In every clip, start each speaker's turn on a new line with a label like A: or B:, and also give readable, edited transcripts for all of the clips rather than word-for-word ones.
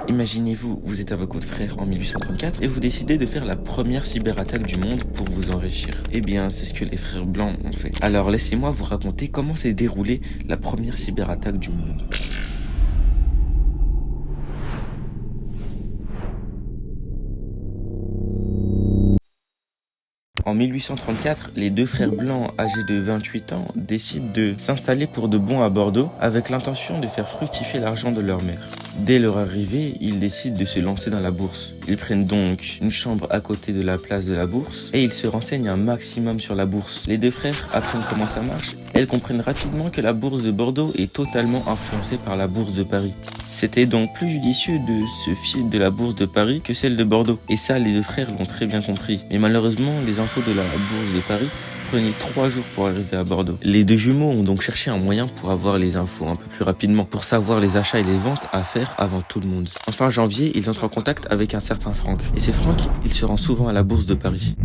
A: Imaginez-vous, vous êtes avec votre frère en 1834 et vous décidez de faire la première cyberattaque du monde pour vous enrichir. Eh bien, c'est ce que les frères blancs ont fait. Alors, laissez-moi vous raconter comment s'est déroulée la première cyberattaque du monde. En 1834, les deux frères blancs âgés de 28 ans décident de s'installer pour de bon à Bordeaux avec l'intention de faire fructifier l'argent de leur mère. Dès leur arrivée, ils décident de se lancer dans la bourse. Ils prennent donc une chambre à côté de la place de la bourse et ils se renseignent un maximum sur la bourse. Les deux frères apprennent comment ça marche. Elles comprennent rapidement que la bourse de Bordeaux est totalement influencée par la bourse de Paris. C'était donc plus judicieux de se fier de la bourse de Paris que celle de Bordeaux. Et ça, les deux frères l'ont très bien compris. Mais malheureusement, les infos de la bourse de Paris prenaient 3 jours pour arriver à Bordeaux. Les deux jumeaux ont donc cherché un moyen pour avoir les infos un peu plus rapidement, pour savoir les achats et les ventes à faire avant tout le monde. En fin janvier, ils entrent en contact avec un certain Franck. Et ce Franck, il se rend souvent à la bourse de Paris.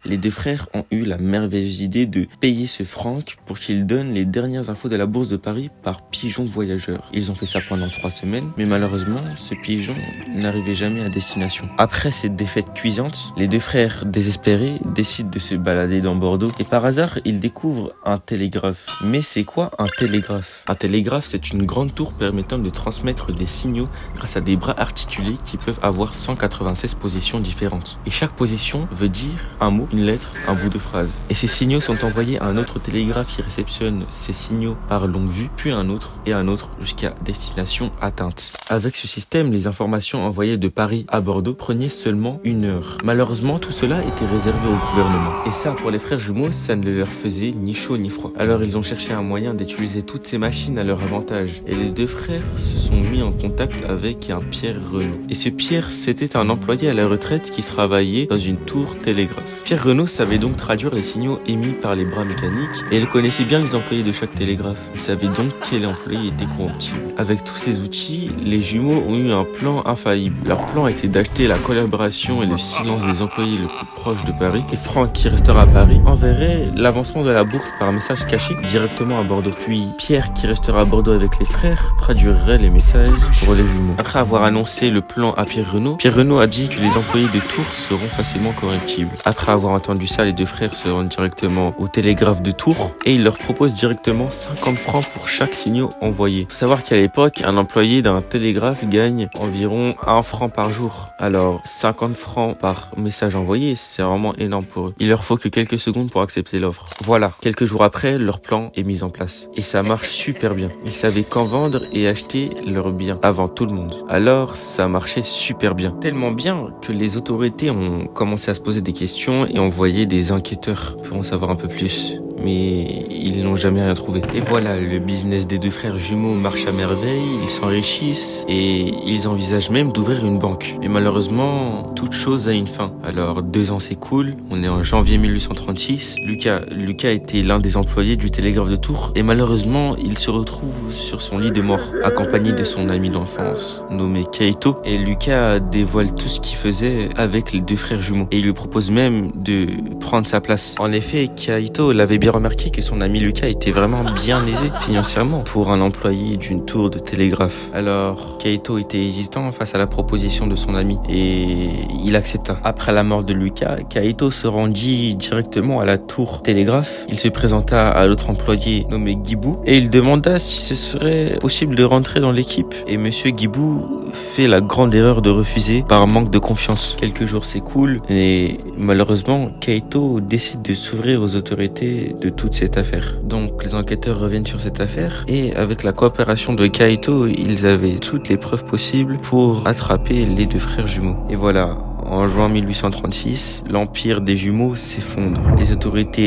A: Les deux frères ont eu la merveilleuse idée de payer ce Franck pour qu'il donne les dernières infos de la bourse de Paris par pigeon voyageur. Ils ont fait ça pendant 3 semaines, mais malheureusement, ce pigeon n'arrivait jamais à destination. Après cette défaite cuisante, les deux frères désespérés décident de se balader dans Bordeaux et par hasard, ils découvrent un télégraphe. Mais c'est quoi un télégraphe? Un télégraphe, c'est une grande tour permettant de transmettre des signaux grâce à des bras articulés qui peuvent avoir 196 positions différentes. Et chaque position veut dire un mot, une lettre, un bout de phrase. Et ces signaux sont envoyés à un autre télégraphe qui réceptionne ces signaux par longue vue, puis un autre et un autre jusqu'à destination atteinte. Avec ce système, les informations envoyées de Paris à Bordeaux prenaient seulement 1 heure. Malheureusement, tout cela était réservé au gouvernement. Et ça, pour les frères jumeaux, ça ne leur faisait ni chaud ni froid. Alors ils ont cherché un moyen d'utiliser toutes ces machines à leur avantage. Et les deux frères se sont mis en contact avec un Pierre Renaud. Et ce Pierre, c'était un employé à la retraite qui travaillait dans une tour télégraphe. Pierre Renaud savait donc traduire les signaux émis par les bras mécaniques et il connaissait bien les employés de chaque télégraphe. Il savait donc quel employé était corrompu. Avec tous ces outils, les jumeaux ont eu un plan infaillible. Leur plan était d'acheter la collaboration et le silence des employés le plus proches de Paris et Franck, qui restera à Paris, enverrait l'avancement de la bourse par message caché directement à Bordeaux. Puis Pierre, qui restera à Bordeaux avec les frères, traduirait les messages pour les jumeaux. Après avoir annoncé le plan à Pierre Renaud a dit que les employés de Tours seront facilement corruptibles. Après avoir entendu ça, les deux frères se rendent directement au télégraphe de Tours et ils leur proposent directement 50 francs pour chaque signal envoyé. Faut savoir qu'à l'époque, un employé d'un télégraphe gagne environ 1 franc par jour. Alors 50 francs par message envoyé, c'est vraiment énorme pour eux. Il leur faut que quelques secondes pour accepter l'offre. Voilà, quelques jours après, leur plan est mis en place. Et ça marche super bien. Ils savaient quand vendre et acheter leurs biens avant tout le monde. Alors ça marchait super bien. Tellement bien que les autorités ont commencé à se poser des questions et envoyer des enquêteurs pour en savoir un peu plus. Mais ils n'ont jamais rien trouvé. Et voilà, le business des deux frères jumeaux marche à merveille, ils s'enrichissent et ils envisagent même d'ouvrir une banque. Mais malheureusement, toute chose a une fin. Alors 2 ans s'écoulent, on est en janvier 1836. Lucas était l'un des employés du télégraphe de Tours et malheureusement, il se retrouve sur son lit de mort, accompagné de son ami d'enfance, nommé Kaito. Et Lucas dévoile tout ce qu'il faisait avec les deux frères jumeaux. Et il lui propose même de prendre sa place. En effet, Kaito l'avait bien remarqué que son ami Lucas était vraiment bien aisé financièrement pour un employé d'une tour de télégraphe. Alors, Kaito était hésitant face à la proposition de son ami et il accepta. Après la mort de Lucas, Kaito se rendit directement à la tour télégraphe. Il se présenta à l'autre employé nommé Guibou et il demanda si ce serait possible de rentrer dans l'équipe. Et monsieur Guibou fait la grande erreur de refuser par manque de confiance. Quelques jours s'écoulent et malheureusement, Kaito décide de s'ouvrir aux autorités de toute cette affaire. Donc les enquêteurs reviennent sur cette affaire et avec la coopération de Kaito, ils avaient toutes les preuves possibles pour attraper les deux frères jumeaux. Et voilà, en juin 1836, l'empire des jumeaux s'effondre. Les autorités